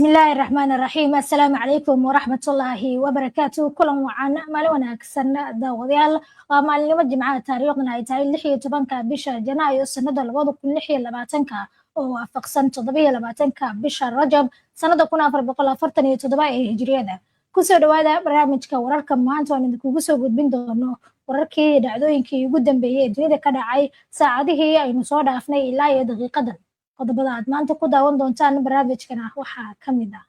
بسم الله الرحمن الرحيم السلام عليكم ورحمة الله وبركاته كلهم وعنا مالونا كسرنا داوديال ومعلومة جماعة تاريخنا أي تاريخ لحية تبانكا بشا جنايو سنة الوضع كل لحية لباتنكا وفقسن تضبية لباتنكا بشا رجب سنة كنا فربقلا فرتني تضبية هجرية كسو دوادا برامجكا وراركا مانتو أن كوكسو قد بندونو wararkii dhacdooyinkii ugu dambeeyay dunida ka dhacay saacadihii aynu soo dhaafnay ilaa iyo daqiiqadan qodobada aad maanta ku daawan doontaan barnaamijkana waxaa ka mid ah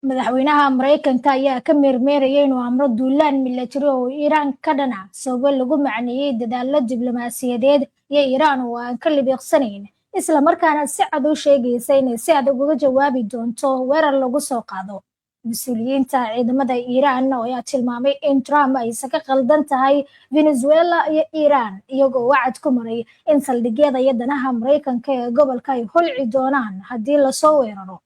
madaxweynaha Mareykanka ayaa ka meermeerayay inuu amro duulaan military oo Iiraan ka dhana sabab lagu macneeyay dadaalo diblomaasiyadeed iyo Iiraan oo aan ka libiqsanayn isla markaana si cad u sheegaysa inay si adag uga jawaabi doonto weerar lagu soo qaado mas'uuliyiinta ciidamada Iiraan ayaa tilmaamay in Trump ay ka qaldan tahay Venezuela iyo Iiraan iyagoo wacd ku maray in saldhigyada iyo danaha Mareykanka ee gobolka ay holci doonaan haddii la soo weeraro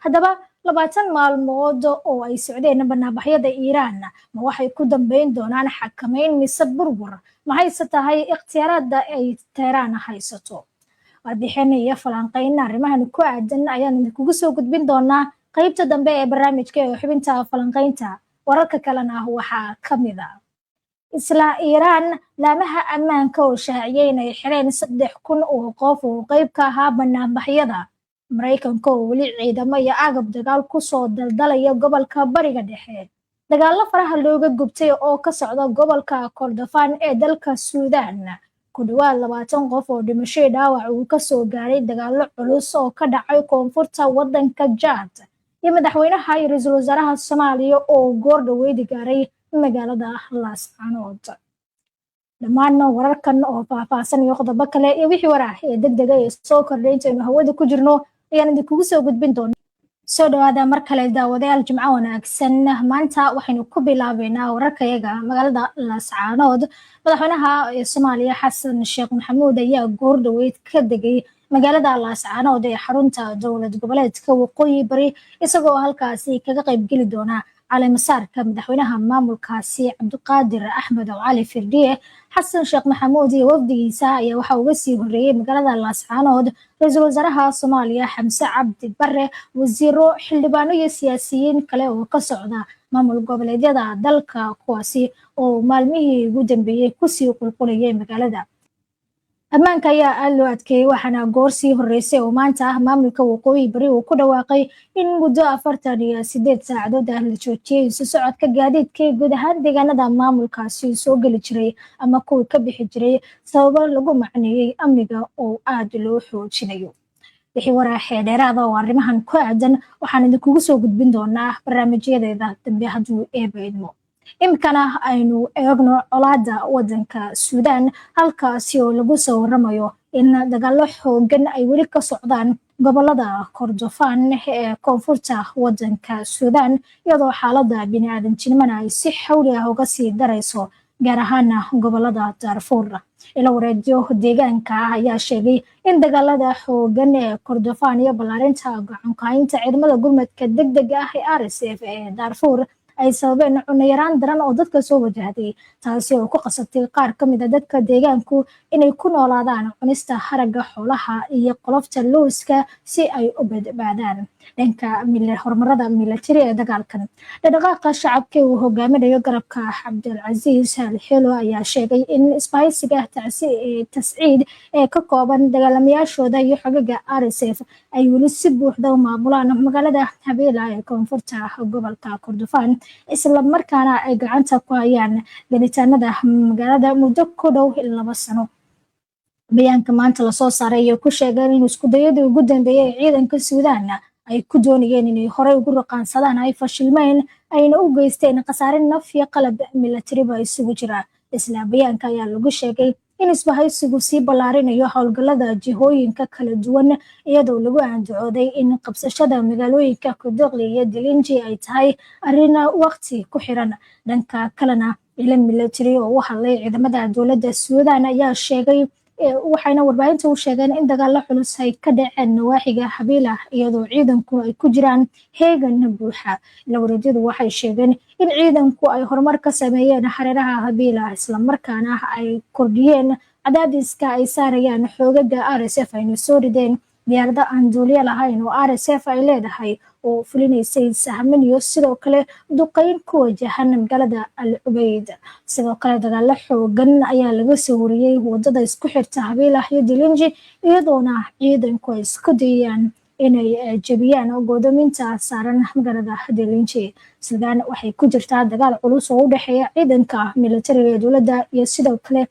haddaba 20 maalmood oo ay socdeen barnaamijyada Iiraan ma waxay ku dambeyn doonaan xakameyn mise burbur maxayse tahay ikhtiyaarada ay Teheraan haysato warbixin iyo falanqeyn arrimahan ku aadan ayaan kugu soo gudbin doonaa qaybta dambe ee barnaamijka ee xubinta falanqeynta wararka kalena waxaa ka mid ah isla Iiraan laamaha ammaanka oo shaaciyay inay xireen 3,000 oo qof oo qayb ka ahaa barnaamijyada Mareykanka oo weli ciidamo iyo agab dagaal ku soo daldalaya gobolka bariga dhexe dagaalo faraha looga gubtay oo ka socda gobolka Kordofan ee dalka Suudaan ku dhawaad 20 qof oo dhimasho dhaawac uu ka soo gaaray dagaalo culus oo ka dhacay koonfurta wadanka Chad iyo madaxweynaha iyo ra'iisul wasaaraha Soomaaliya oo goor dhaweyd gaaray magaalada Laascaanood dhammaan wararkan oo faahfaahsan iyo qodobo kale iyo wixii warar ee degdeg ah ee soo kordhay inaynu hawada ku jirno ayaan idinku soo gudbin doonaa soo dhawaada mar kale daawadayaal jimco wanaagsan maanta waxaynu ku bilaabeynaa wararkayaga magaalada Laascaanood madaxweynaha Soomaaliya Xasan Sheekh Maxamuud ayaa goor dhaweyd ka degay magaalada Laascaanood ee xarunta dowlad goboleedka Waqooyi Bari isagoo halkaasi kaga qayb geli doona caleemasaarka madaxweynaha maamulkaasi Cabdiqaadir Axmed Cali Firdhiye Xasan Sheekh Maxamuud iyo wafdigiisa ayaa waxa uu sii horeeyay magaalada Laascaanood ra'iisul wasaaraha Soomaaliya Xamse Cabdi Barre wasiiro xildhibaano iyo siyaasiyiin kale oo ka socda maamul goboleedyada dalka kuwaasi oo maalmihii ugu dambeeyay ku sii qulqulayay magaalada ammaanka ayaa aad loo adkeeyay waxaana goor sii horeysay oo maanta ah maamulka Waqooyi Bari uu ku dhawaaqay in muddo 48 saacadood ah la joojiyay isu socodka gaadiidka guud ahaan deegaanada maamulkaasi soo gali jiray ama kuwa ka bixi jiray sababo lagu macneeyay amniga oo aad loo xoojinayo wixii wararka dheeraada oo arrimahan ku aadan waxaan idinku soo gudbin doonaa barnaamijyadeeda dambe hadduu eebaydmo imkana aynu eegno colaada wadanka Suudaan halkaasi oo lagu soo waramayo in dagaalo xoogan ay weli ka socdaan gobolada Kordofan ee koonfurta wadanka Suudaan iyadoo xaaladda bini'aadantinimada ay si xawli ah uga sii darayso gaar ahaan gobolada Darfur ila wareedyo deegaanka ayaa sheegay in dagaalada xoogan ee Kordofan iyo balaarinta gacanqaynta ciidamada gurmadka degdega ah ee RSF ee Darfur ay sababeen cunno yaraan daran oo dadka soo wajahday taasi oo ku qasabtay qaar ka mid ah dadka deegaanku inay ku noolaadaan cunista haragga xoolaha iyo qolofta looska si ay u badbaadaan dhanka horumarada military ee dagaalkan dhaqdhaqaaqa shacabka uu hogaaminayo garabka Cabdilcasiis Al-Xilo ayaa sheegay in isbahaysiga tasciid ee ka kooban dagaalamayaashooda iyo xogaga RSF ay weli si buuxda u maamulaan magaalada Habeela ee koonfurta gobolka Kordofan isla markaana ay gacanta ku hayaan galitaanada magaalada muddo ku dhow 2 sano bayaanka maanta la soo saaray iyo ku sheegay in isku dayadii ugu dambeeyay ciidanka Suudaan ay ku doonayeen inay horey ugu raqaansadaan ay fashilmeen ayna u geysteen khasaare naf iyo qalab military ba isugu jira isla bayaanka ayaa lagu sheegay in isbahaysigu sii ballaarinayo howlgallada jihooyinka kala duwan iyadoo lagu andacooday in qabsashada magaalooyinka Kodogli iyo Dilinji ay tahay arrin waqti ku xiran dhanka kalena ila military oo u hadlay ciidamada dowladda Suudaan ayaa sheegay waxayna warbaahinta u sheegeen in dagaalo culus ay ka dhaceen nawaaxiga Habiila iyadoo ciidanku ay ku jiraan heegan buuxa. Ilwareedyadu waxay sheegeen in ciidanku ay horumar ka sameeyeen hareeraha Habiila isla markaana ay kordhiyeen cadaadiska ay saarayaan xoogaga RSF ayna soo rideen diyaarada aan duuliye lahayn oo RSF ay leedahay oo fulinaysay sahmin iyo sidoo kale duqeyn ku wajahan magaalada Al Ubayd. Sidoo kale dagaalo xoogan ayaa laga soo wariyay wadada isku xirta Habiila iyo Dilinji iyadoona ciidanku ay isku dayayaan inay jabiyaan godoominta saaran magaalada Dilinji. Suudaan waxay ku jirtaa dagaal culus oo u dhexeeya ciidanka militariga dowladda iyo sidoo kale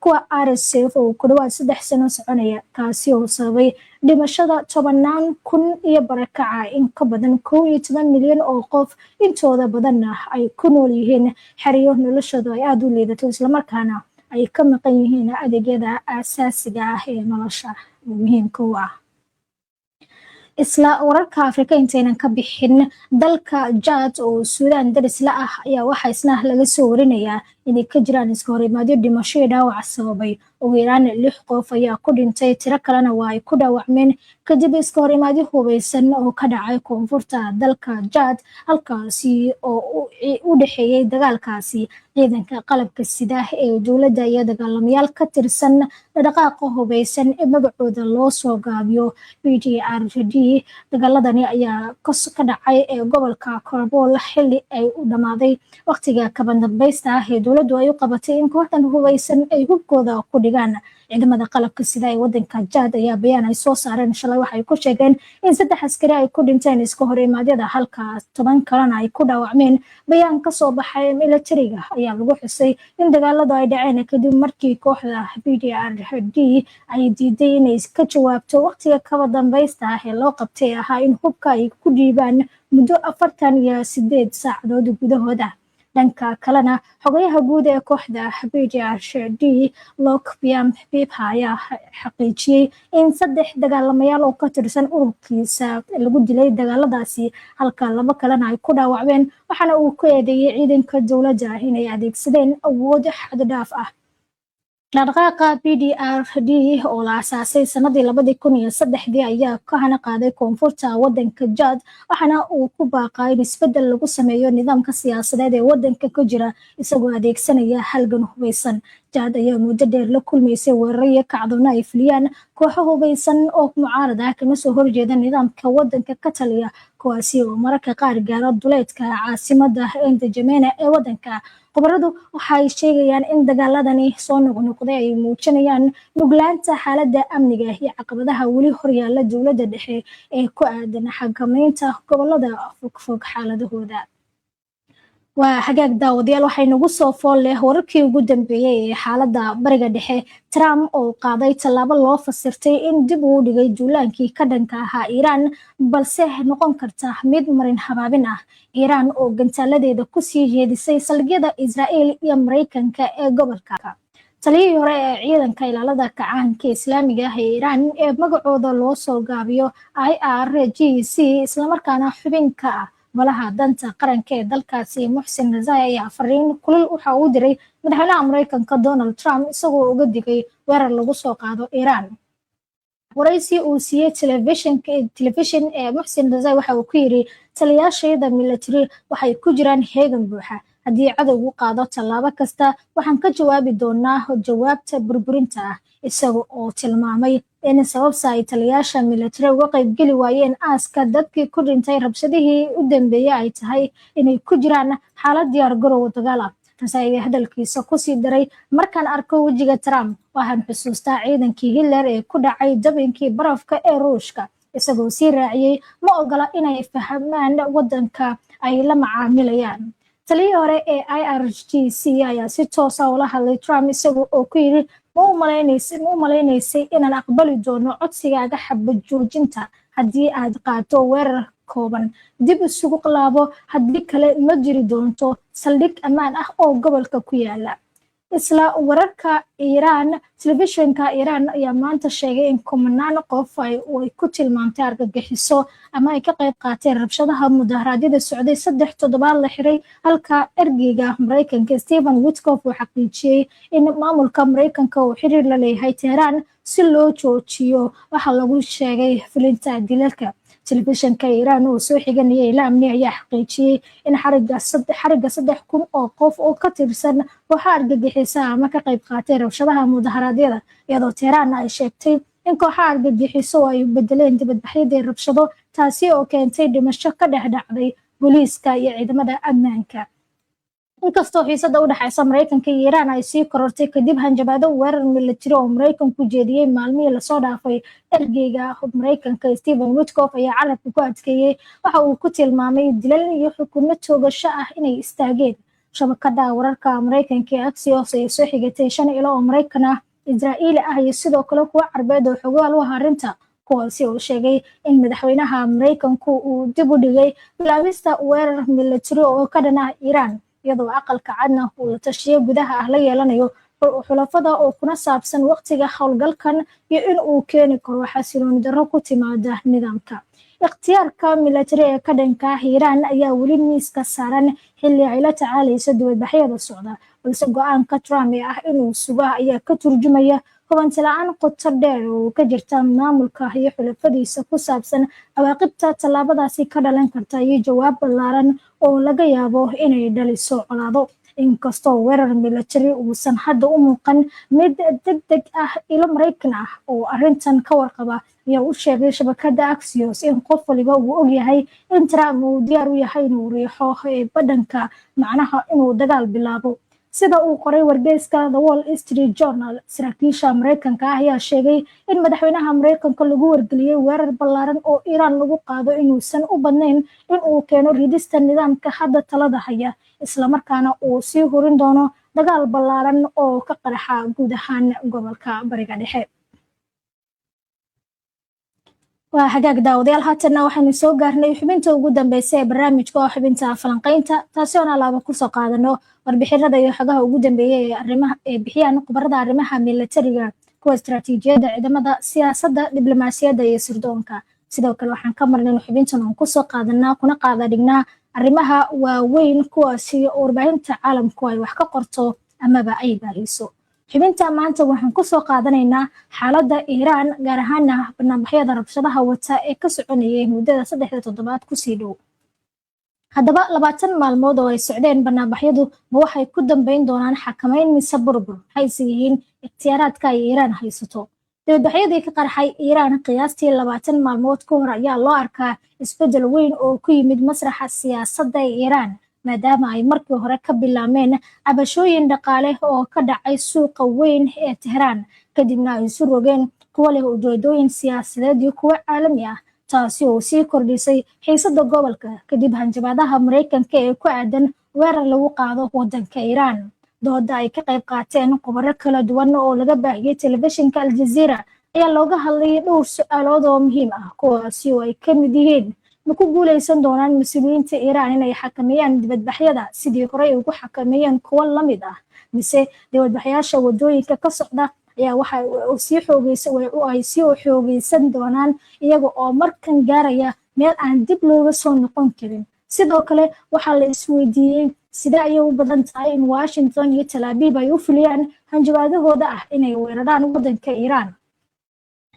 kuwa RSF oo ku dhawaad 3 sano soconaya kaasi oo sababay dhimashada 10,000 iyo barakaca in ka badan 11 milyan oo qof intooda badanna ay ku nool yihiin xeryo noloshooda ay aad u liidato isla markaana ay ka maqan yihiin adeegyada aasaasiga ah ee nolosha muhiimka u ah. isla wararka Afrika intaynan ka bixin dalka Chad oo Suudaan daris la ah ayaa waxa isna laga soo warinayaa inay ka jiraan iska horimaadyo dhimasho iyo dhaawac sababay ugu yaraan 6 qof ayaa ku dhintay tiro kalena waa ay ku dhaawacmeen kadib iska horimaadyo hubeysan oo ka dhacay koonfurta dalka Chad halkaasi oo u dhaxeeyay dagaalkaasi ciidanka qalabka sida ee dowladda iyo dagaalamayaal ka tirsan dhaqaaqa hubeysan ee magacooda loo soo gaabiyo PDRD. dagaaladani ayaa ka dhacay gobolka Korbool xilli ay u dhamaaday waqtiga kaba dambaysta ah ee dowladdu ay u qabatay in kooxdan hubeysan ay hubkooda ku dhigaan. ciidamada qalabka sida ee wadanka Chad ayaa bayaan ay soo saareen shalay waxay ku sheegeen in 3 askari ay ku dhinteen iska horimaadyada halka 10 kalena ay ku dhaawacmeen. bayaan ka soo baxay militariga ayaa lagu xusay in dagaaladu ay dhaceen kadib markii kooxda PDRD ay diiday inay ka jawaabto waqtiga kaba dambaysta ah ee loo qabtay ahaa in hubka ay ku dhiibaan muddo 48 saacadood gudahooda. dhanka kalena xogayaha guud ee kooxda PDRD Lokbiam Bipa ayaa xaqiijiyay in 3 dagaalamayaal oo ka tirsan ururkiisa lagu dilay dagaaladaasi halka 2 kalena ay ku dhaawacmeen waxaana uu ku eedeeyay ciidanka dowladda inay adeegsadeen awood xad dhaaf ah. dhaqaaqa PDRD oo la aasaasay sanadii 2003 ayaa ka hana qaaday koonfurta wadanka Chad waxaana uu ku baaqay isbedel lagu sameeyo nidaamka siyaasadeed ee wadanka ka jira isagoo adeegsanaya halgan hubeysan. Chad ayaa muddo dheer la kulmaysay weeraro iyo kacdoon ay fuliyaan kooxo hubeysan oo mucaarad ah kana soo horjeeda nidaamka wadanka ka taliya kuwaasi oo mararka qaar gaaro duleedka caasimadda N'Djamena ee wadanka. Khubaradu waxay sheegayaan in dagaaladani soo noqnoqday ay muujinayaan nuglaanta xaaladda amniga iyo caqabadaha weli horyaala dowladda dhexe ee ku aadan xakameynta gobolada fogfog xaaladahooda. waa hagaag daawadayaal waxay nagu soo fool leh wararkii ugu dambeeyay ee xaaladda bariga dhexe. Trump oo qaaday tallaabo loo fasirtay in dib uu dhigay duulaankii ka dhanka ahaa Iiraan balse noqon karta mid marin habaabin ah. Iiraan oo gantaaladeeda ku sii jeedisay saldhigyada Israa'iil iyo Mareykanka ee gobolka. taliyihii hore ee ciidanka ilaalada kacaanka islaamiga ah ee Iiraan ee magacooda loo soo gaabiyo IRGC islamarkaana xubin ka ah golaha danta qaranka ee dalkaasi Muxsin Razai ayaa fariin kulul waxa uu diray madaxweynaha Mareykanka Donald Trump isagoo uga digay weerar lagu soo qaado Iiraan. waraysi uu siiyey telefishin ee Muxsin Razai waxa uu ku yiri taliyayaasha military waxay ku jiraan heegan buuxa. haddii cadowgu qaado tallaabo kasta waxaan ka jawaabi doonaa jawaabta burburinta ah isaga oo tilmaamay in sababta ay taliyayaasha military uga qaybgeli waayeen aaska dadkii ku dhintay rabshadihii u dambeeyay ay tahay inay ku jiraan xaalad diyaar garow dagaal ah. Razai hadalkiisa ku sii daray markaan arko wejiga Trump waxaan xusuustaa ciidankii Hitler ee ku dhacay dabinkii barafka ee Ruushka isagoo sii raaciyay ma ogola inay fahmaan wadanka ay la macaamilayaan. taliyihii hore ee IRGC ayaa si toos ah ula hadlay Trump isagoo oo ku yiri ma u maleynaysay inaan aqbali doono codsigaaga xabad joojinta haddii aad qaato weerar kooban dib isugu laabo haddii kale ma jiri doonto saldhig ammaan ah oo gobolka ku yaala. isla wararka Iran telefishinka Iran ayaa maanta sheegay in kumanaan qof ay ku tilmaantay argagixiso ama ay ka qayb qaateen rabshadaha mudaharaadyada socday 3 toddobaad la xiray halka ergeyga Mareykanka Stephen Witkoff uu xaqiijiyay in maamulka Mareykanka uu xiriir la leeyahay Tehran si loo joojiyo waxa lagu sheegay filinta dilalka telefishinka Iran oo soo xiganaya ilaa amni ayaa xaqiijiyay in xariga 3,000 oo qof oo ka tirsan waxa argagixisa ama ka qayb qaatay rabshadaha mudaharaadyada iyadoo Tehran ay sheegtay in kooxaha argagixiso ay bedeleen dibadbaxyadii rabshado taasi oo keentay dhimasho ka dhex dhacday booliiska iyo ciidamada ammaanka inkastoo xiisada u dhaxaysa Mareykanka iyo Iran ay sii korortay kadib hanjabaado weerar military oo Mareykanku jeediyay maalmihii lasoo dhaafay ergeyga Mareykanka Stephen Witkoff ayaa carabka ku adkeeyay waxa uu ku tilmaamay dilal iyo xukuno toogasho ah inay istaageen shabakada wararka Mareykanka ee Axios ay soo xigatay 5 ilo oo Mareykan ah Israa'iil ah iyo sidoo kale kuwa Carbeed oo xogaal u arinta kuwaasi oo sheegay in madaxweynaha Mareykanku uu dib u dhigay bilaabista weerar military oo ka dhan ah Iran iyadoo aqalka cadna uu la tashiyo gudaha ah la yeelanayo xulafada oo kuna saabsan waqtiga howlgalkan iyo in uu keeni karo xasilooni darro ku timaada nidaamka ikhtiyaarka military ee ka dhanka ah Iran ayaa weli miiska saaran xilli ay la tacaalayso dibadbaxyada socda balse go'aanka Trump ee ah inuu sugo ayaa ka turjumaya hubanti la'aan qoto dheer oo ka jirta maamulka iyo xulafadiisa ku saabsan cawaaqibta tallaabadaasi ka dhalan karta iyo jawaab ballaaran oo laga yaabo inay dhaliso colaado inkastoo weerar military uusan hadda u muuqan mid degdeg ah ilo Mareykan ah oo arrintan ka warqaba ayaa u sheegay shabakada Axios in qof waliba uu ogyahay in Trump uu diyaar u yahay inuu riixo badhanka macnaha inuu dagaal bilaabo sida uu qoray wargeyska The Wall Street Journal saraakiisha Mareykanka ayaa sheegay in madaxweynaha Mareykanka lagu wargeliyay weerar ballaaran oo Iran lagu qaado inuusan u badnayn in uu keeno ridista nidaamka hadda talada haya isla markaana uu sii hurin doono dagaal ballaaran oo ka qarxa guud ahaan gobolka Bariga Dhexe waa hagaag daawadayaal haatana waxaynu soo gaarnay xubinta ugu dambeysay ee barnaamijka oo xubinta falanqaynta taasi oo alaaba ku soo qaadano warbixinada iyo xogaha ugu dambeeyay ee arrimaha ee bixiyaan khubarada arrimaha militariga kuwa istiraatiijiyadda ciidamada siyaasadda diblomaasiyadda iyo sirdoonka sidoo kale waxaan ka marnay xubintan oo ku soo qaadanaa kuna qaada dhignaa arrimaha waaweyn kuwaasi oo warbaahinta caalamku ay wax ka qorto amaba ay baahiso xubinta maanta waxaan ku soo qaadanaynaa xaaladda Iran gaar ahaan barnaamijyada rabshadaha wata ee ka soconayay muddada 3 toddobaad ku sii dhow haddaba 20 maalmood oo ay socdeen barnaamijyadu ma waxay ku dambeyn doonaan xakameyn mise burbur waxay yihiin ikhtiyaaraadka ay Iran haysato dibadbaxyadii ka qarxay Iran qiyaastii 20 maalmood ka hor ayaa loo arkaa isbedel weyn oo ku yimid masraxa siyaasadda ee Iran maadaama ay markii hore ka bilaameen cabashooyin dhaqaale oo ka dhacay suuqa weyn ee Tehran kadibna ay isu rogeen kuwa leh ujeedooyin siyaasadeed iyo kuwa caalami ah taasi oo sii kordhisay xiisadda gobolka kadib hanjabaadaha Mareykanka ee ku aadan weerar lagu qaado waddanka Iran dooda ay ka qayb qaateen khubaro kala duwan oo laga baahiyay telefishinka Al Jazeera ayaa looga hadlayay dhowr su'aalood oo muhiim ah kuwaasi oo ay ka mid yihiin ma ku guuleysan doonaan mas'uuliyiinta Iran inay xakameeyaan dibadbaxyada sidii hore ugu xakameeyeen kuwa la mid ah mise dibadbaxyaasha wadooyinka ka socda ayaa waxa ay sii xoogeysan doonaan iyaga oo markan gaaraya meel aan dib looga soo noqon karin sidoo kale waxaa la isweydiiyey sida ay u badan tahay in Washington iyo Tel Aviv ay u fuliyaan hanjabaadahooda ah inay weeraraan waddanka Iran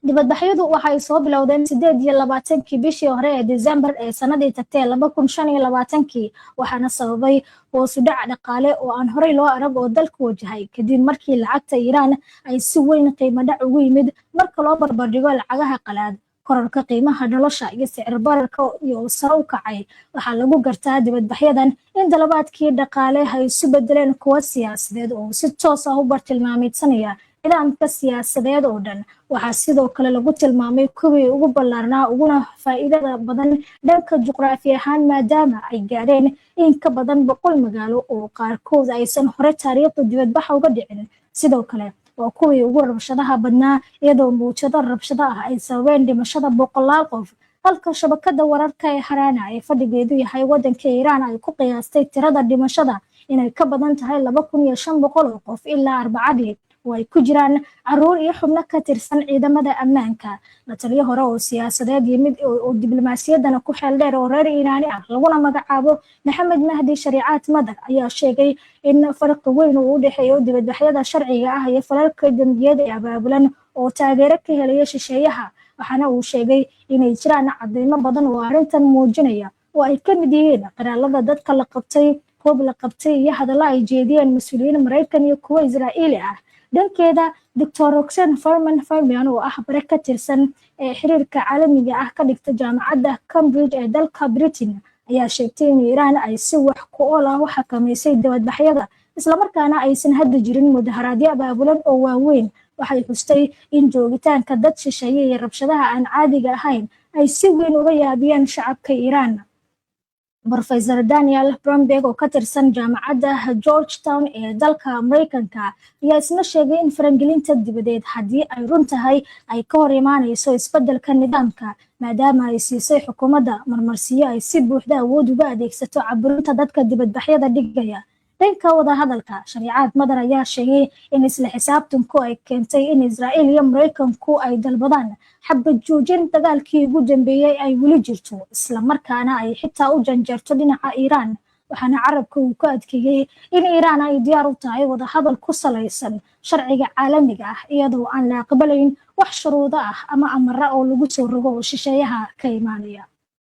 dibadbaxyadu waxay soo bilowdeen 28 bishii hore ee December ee sanadii tagtay 2025 waxaana sababay hoos u dhac dhaqaale oo aan horey loo arag oo dalka wajahay kadib markii lacagta Iran ay si weyn qiimo dhac ugu yimid marka loo barbardhigo lacagaha qalaad kororka qiimaha nolosha iyo sicir bararka iyo sare u kacay waxaa lagu gartaa dibadbaxyadan in dalabaadkii dhaqaale ay isu bedeleen kuwa siyaasadeed oo si toos ah u bartilmaameedsanaya nidaamka siyaasadeed oo dhan waxaa sidoo kale lagu tilmaamay kuwii ugu ballaarnaa uguna faa'iidada badan dhanka juqraafi ahaan maadaama ay gaadheen in ka badan 100 magaalo oo qaarkood aysan hore taariikhda dibadbaxa uga dhicin sidoo kale waa kuwii ugu rabshadaha badnaa iyadoo muujado rabshado ah ay sababeen dhimashada 100 qof halka shabakada wararka ee Harana ay fadhigeedu yahay waddanka Iran ay ku qiyaastay tirada dhimashada inay ka badan tahay 2,500 oo qof ilaa Arbacadii oo ay ku jiraan caruur iyo xubno ka tirsan ciidamada ammaanka. La taliye hore oo siyaasadeed iyo mid oo diblomaasiyaddana ku xeel dheer oo reer Iiraani ah laguna magacaabo Maxamed Mahdi Shariicaad Madar ayaa sheegay in farqi weyn uu u dhexeeyo dibadbaxyada sharciga ah iyo falalka dambiyada ee abaabulan oo taageero ka helaya shisheeyaha. Waxaana uu sheegay inay jiraan cadeymo badan oo arrintan muujinaya oo ay ka mid yihiin qiraalada dadka la qabtay, hub la qabtay iyo hadallo ay jeediyeen mas'uuliyiin Maraykan iyo kuwa Israa'iili ah. dhankeeda Dr. Roxanne Fabian oo ah bare ka tirsan xiriirka caalamiga ah ka dhigta jaamacadda Cambridge ee dalka Britain ayaa sheegtay in Iiraan ay si wax ku ool ah u xakameysay dibadbaxyada isla markaana aysan hadda jirin mudaharaadyo abaabulan oo waaweyn. Waxay xustay in joogitaanka dad shisheeye iyo rabshadaha aan caadiga ahayn ay si weyn uga yaabiyeen shacabka Iiraan. Professor Daniel Bromberg oo ka tirsan jaamacadda Georgetown ee dalka Mareykanka ayaa isna sheegay in faragelinta dibadeed haddii ay run tahay ay ka hor imaanayso isbeddelka nidaamka maadaama ay siisay xukuumadda marmarsiyo ay si buuxda awood uga adeegsato caburinta dadka dibadbaxyada dhigaya. dhanka wadahadalka Shariicaad Madar ayaa sheegay in isla xisaabtanku ay keentay in Israa'iil iyo Mareykanku ay dalbadaan xabad joojin dagaalkii ugu dambeeyay ay weli jirto isla markaana ay xitaa u janjeerto dhinaca Iiraan. waxaana carabka uu ku adkeeyay in Iiraan ay diyaar u tahay wadahadal ku salaysan sharciga caalamiga ah iyadoo aan la aqbalayn wax shuruudo ah ama amara oo lagu soo rogo shisheeyaha ka imaanaya.